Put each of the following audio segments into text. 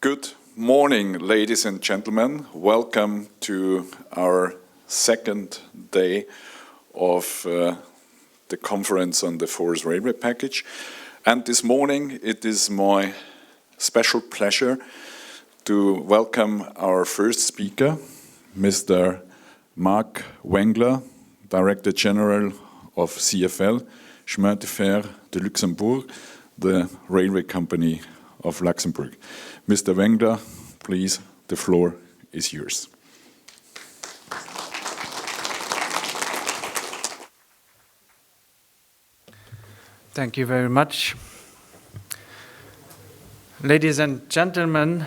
Good morning, ladies and gentlemen. Welcome to our second day of the conference on the fourth railway package. And this morning it is my special pleasure to welcome our first speaker, Mr. Marc Wengler, Director General of CFL, Chemin de Fer de Luxembourg, the railway company of Luxembourg. Mr. Wengler, please, the floor is yours. Thank you very much. Ladies and gentlemen,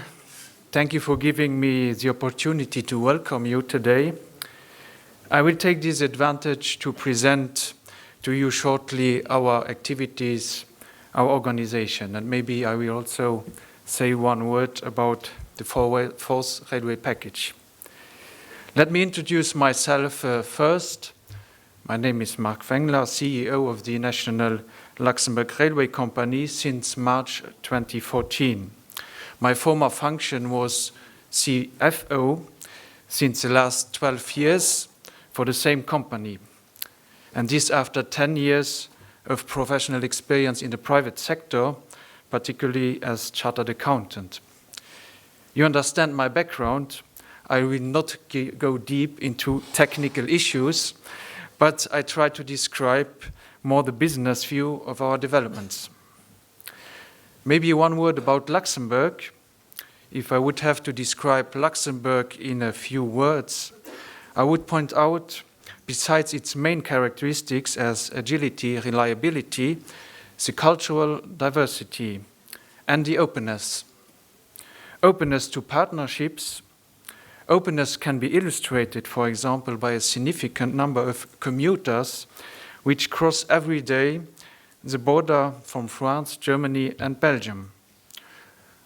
thank you for giving me the opportunity to welcome you today. I will take this advantage to present to you shortly our activities, our organization, and maybe I will also say one word about the fourth railway package. Let me introduce myself first. My name is Marc Wengler, CEO of the National Luxembourg Railway Company since March 2014. My former function was CFO since the last 12 years for the same company, and this after 10 years of professional experience in the private sector, particularly as chartered accountant. You understand my background. I will not go deep into technical issues, but I try to describe more the business view of our developments. Maybe one word about Luxembourg. If I would have to describe Luxembourg in a few words, I would point out, besides its main characteristics as agility, reliability, the cultural diversity and the openness. Openness to partnerships. Openness can be illustrated, for example, by a significant number of commuters which cross every day the border from France, Germany and Belgium.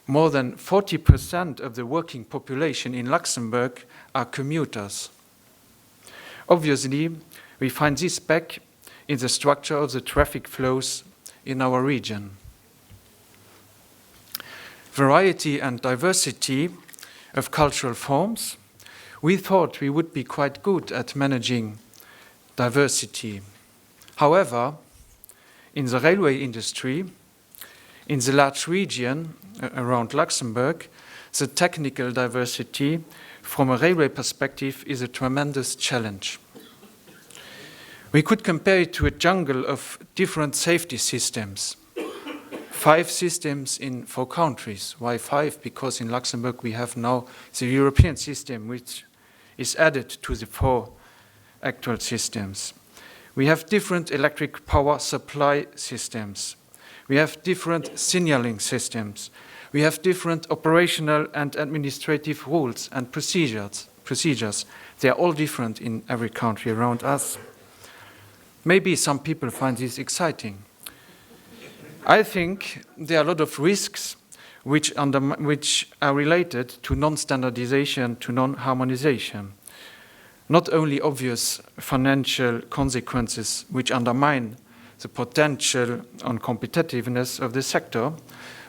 More than 40% of the working population in Luxembourg are commuters. Obviously, we find this back in the structure of the traffic flows in our region. Variety and diversity of cultural forms. We thought we would be quite good at managing diversity. However, in the railway industry, in the large region around Luxembourg, the technical diversity from a railway perspective is a tremendous challenge. We could compare it to a jungle of different safety systems. 5 systems in 4 countries. Why 5? Because in Luxembourg we have now the European system, which is added to the 4 actual systems. We have different electric power supply systems. We have different signaling systems. We have different operational and administrative rules and procedures. They are all different in every country around us. Maybe some people find this exciting. I think there are a lot of risks which are related to non-standardization, to non-harmonization. Not only obvious financial consequences which undermine the potential on competitiveness of the sector,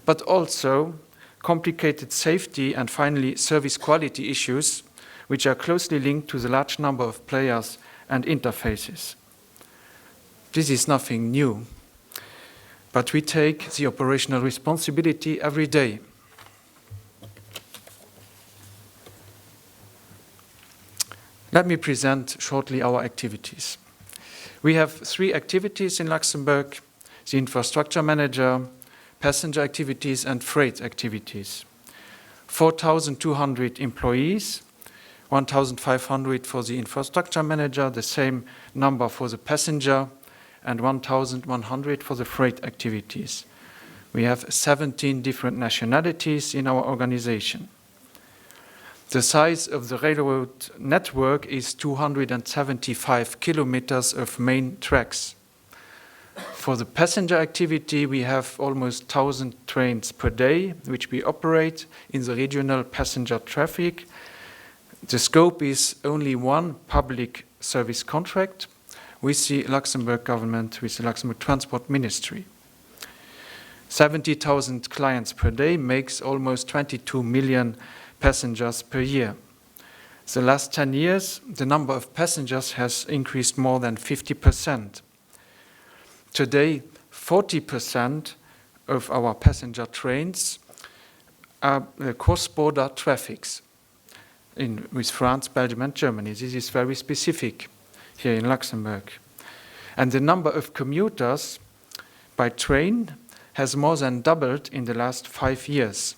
but also complicated safety and finally service quality issues which are closely linked to the large number of players and interfaces. This is nothing new, but we take the operational responsibility every day. Let me present shortly our activities. We have 3 activities in Luxembourg: the infrastructure manager, passenger activities and freight activities. 4,200 employees, 1,500 for the infrastructure manager, the same number for the passenger, and 1,100 for the freight activities. We have 17 different nationalities in our organization. The size of the railroad network is 275 kilometers of main tracks. For the passenger activity, we have almost 1,000 trains per day, which we operate in the regional passenger traffic. The scope is only one public service contract with the Luxembourg government, with the Luxembourg Transport Ministry. 70,000 clients per day makes almost 22 million passengers per year. The last 10 years, the number of passengers has increased more than 50%. Today, 40% of our passenger trains are cross-border traffics with France, Belgium and Germany. This is very specific here in Luxembourg. And the number of commuters by train has more than doubled in the last 5 years.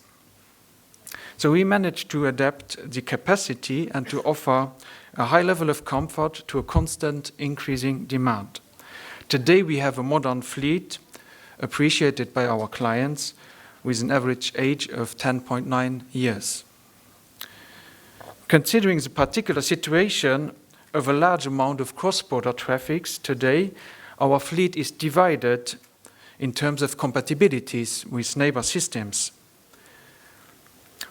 So we managed to adapt the capacity and to offer a high level of comfort to a constant increasing demand. Today we have a modern fleet appreciated by our clients with an average age of 10.9 years. Considering the particular situation of a large amount of cross-border traffics today, our fleet is divided in terms of compatibilities with neighbor systems.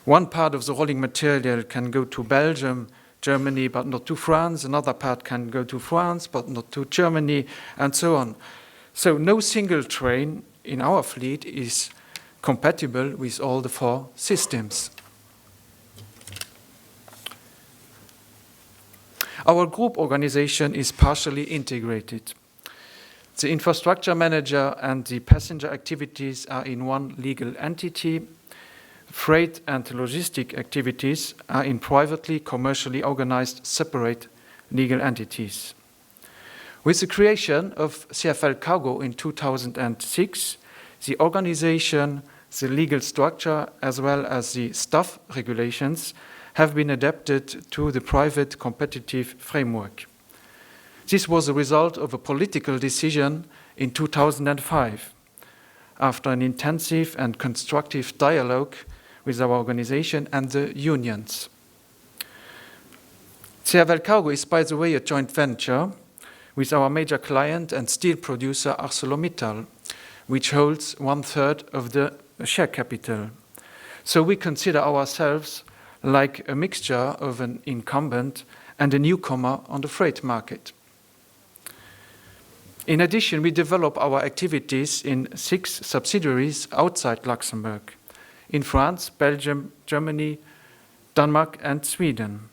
One part of the rolling material can go to Belgium, Germany, but not to France. Another part can go to France, but not to Germany, and so on. So no single train in our fleet is compatible with all the 4 systems. Our group organization is partially integrated. The infrastructure manager and the passenger activities are in one legal entity. Freight and logistic activities are in privately, commercially organized, separate legal entities. With the creation of CFL Cargo in 2006, the organization, the legal structure, as well as the staff regulations have been adapted to the private competitive framework. This was a result of a political decision in 2005, after an intensive and constructive dialogue with our organization and the unions. CFL Cargo is, by the way, a joint venture with our major client and steel producer ArcelorMittal, which holds 1/3 of the share capital. So we consider ourselves like a mixture of an incumbent and a newcomer on the freight market. In addition, we develop our activities in 6 subsidiaries outside Luxembourg, in France, Belgium, Germany, Denmark and Sweden.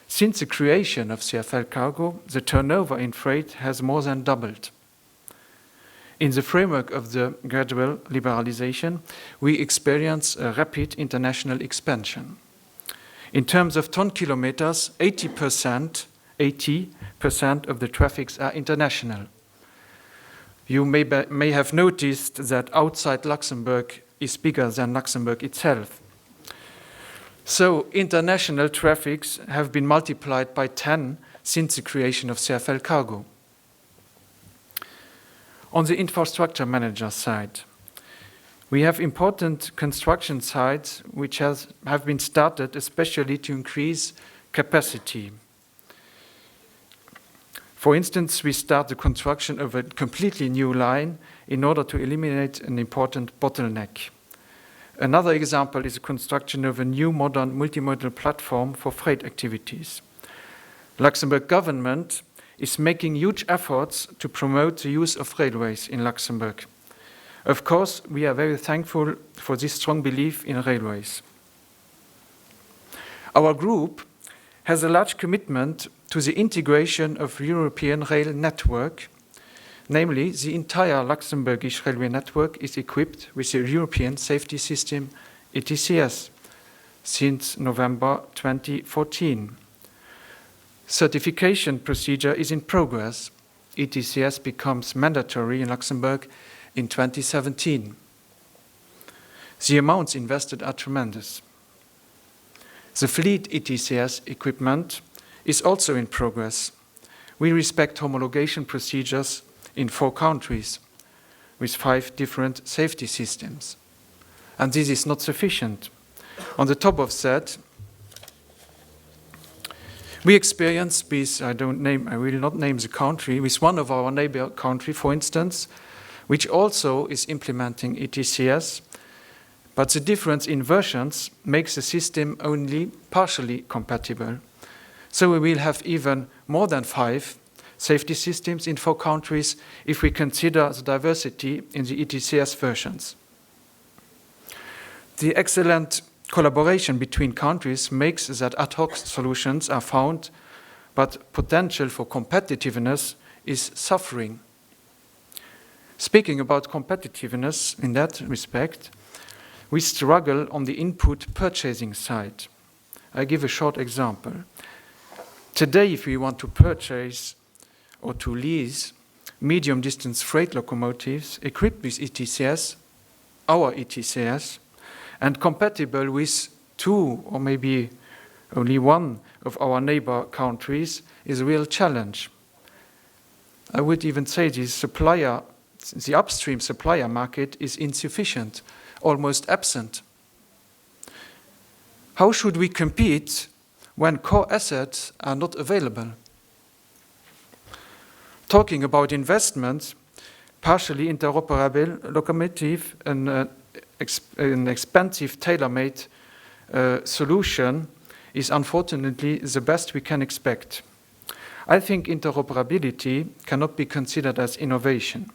Since the creation of CFL Cargo, the turnover in freight has more than doubled. In the framework of the gradual liberalization, we experience a rapid international expansion. In terms of ton kilometers, 80% of the traffics are international. You may have noticed that outside Luxembourg is bigger than Luxembourg itself. So international traffics have been multiplied by 10 since the creation of CFL Cargo. On the infrastructure manager side, we have important construction sites which have been started especially to increase capacity. For instance, we start the construction of a completely new line in order to eliminate an important bottleneck. Another example is the construction of a new modern multimodal platform for freight activities. Luxembourg government is making huge efforts to promote the use of railways in Luxembourg. Of course, we are very thankful for this strong belief in railways. Our group has a large commitment to the integration of European rail network. Namely, the entire Luxembourgish railway network is equipped with the European safety system ETCS since November 2014. Certification procedure is in progress. ETCS becomes mandatory in Luxembourg in 2017. The amounts invested are tremendous. The fleet ETCS equipment is also in progress. We respect homologation procedures in 4 countries with 5 different safety systems. And this is not sufficient. On the top of that, we experience with, I will not name the country, with one of our neighbor country, for instance, which also is implementing ETCS, but the difference in versions makes the system only partially compatible. So we will have even more than 5 safety systems in 4 countries if we consider the diversity in the ETCS versions. The excellent collaboration between countries makes that ad hoc solutions are found, but potential for competitiveness is suffering. Speaking about competitiveness in that respect, we struggle on the input purchasing side. I give a short example. Today, if we want to purchase or to lease medium-distance freight locomotives equipped with ETCS, our ETCS, and compatible with 2 or maybe only 1 of our neighbor countries is a real challenge. I would even say the upstream supplier market is insufficient, almost absent. How should we compete when core assets are not available? Talking about investments, partially interoperable locomotive, an expensive tailor-made solution is unfortunately the best we can expect. I think interoperability cannot be considered as innovation.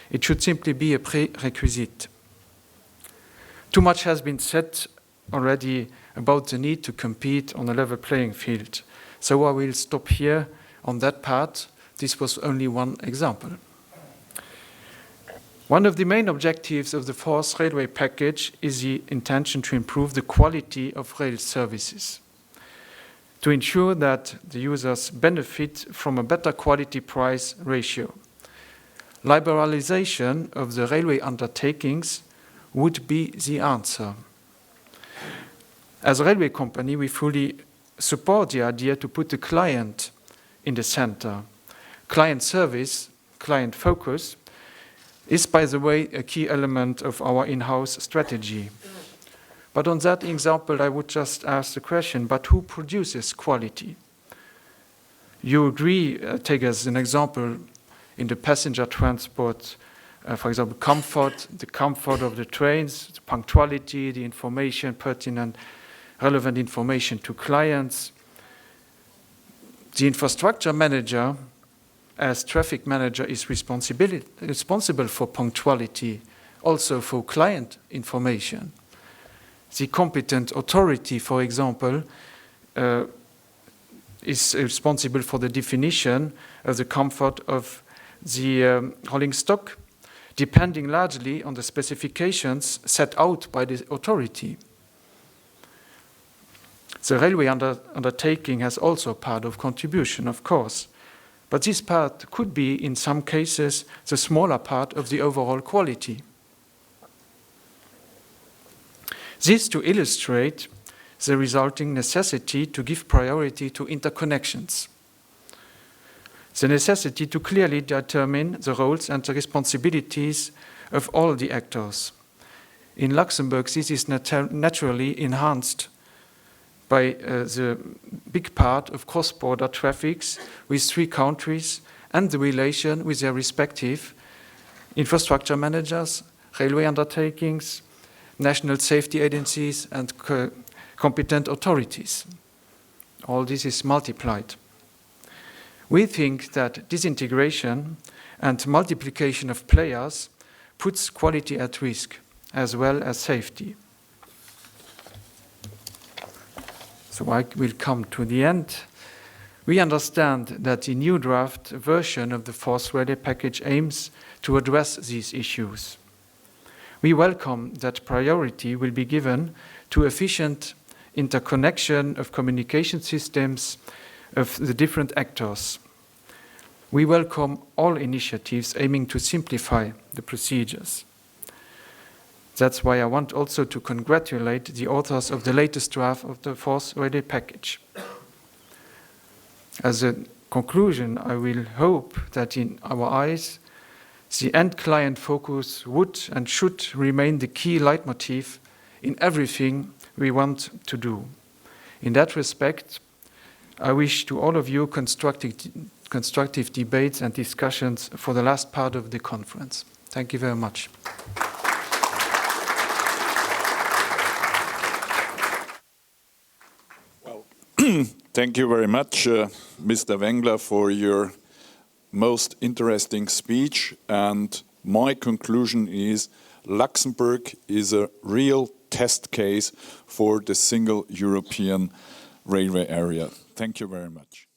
It should simply be a prerequisite. Too much has been said already about the need to compete on a level playing field, so I will stop here on that part. This was only one example. One of the main objectives of the 4th railway package is the intention to improve the quality of rail services, to ensure that the users benefit from a better quality-price ratio. Liberalization of the railway undertakings would be the answer. As a railway company, we fully support the idea to put the client in the center. Client service, client focus, is, by the way, a key element of our in-house strategy. But on that example, I would just ask the question, but who produces quality? You agree, take as an example, in the passenger transport, for example, the comfort of the trains, the punctuality, the information, pertinent, relevant information to clients. The infrastructure manager, as traffic manager, is responsible for punctuality, also for client information. The competent authority, for example, is responsible for the definition of the comfort of the rolling stock, depending largely on the specifications set out by the authority. The railway undertaking has also part of contribution, of course, but this part could be, in some cases, the smaller part of the overall quality. This to illustrate the resulting necessity to give priority to interconnections. The necessity to clearly determine the roles and the responsibilities of all the actors. In Luxembourg, this is naturally enhanced by the big part of cross-border traffics with 3 countries and the relation with their respective infrastructure managers, railway undertakings, national safety agencies, and competent authorities. All this is multiplied. We think that disintegration and multiplication of players puts quality at risk, as well as safety. So I will come to the end. We understand that the new draft version of the 4th railway package aims to address these issues. We welcome that priority will be given to efficient interconnection of communication systems of the different actors. We welcome all initiatives aiming to simplify the procedures. That's why I want also to congratulate the authors of the latest draft of the 4th railway package. As a conclusion, I will hope that in our eyes, the end client focus would and should remain the key leitmotif in everything we want to do. In that respect, I wish to all of you constructive debates and discussions for the last part of the conference. Thank you very much. Thank you very much, Mr. Wengler, for your most interesting speech, and my conclusion is Luxembourg is a real test case for the single European railway area. Thank you very much.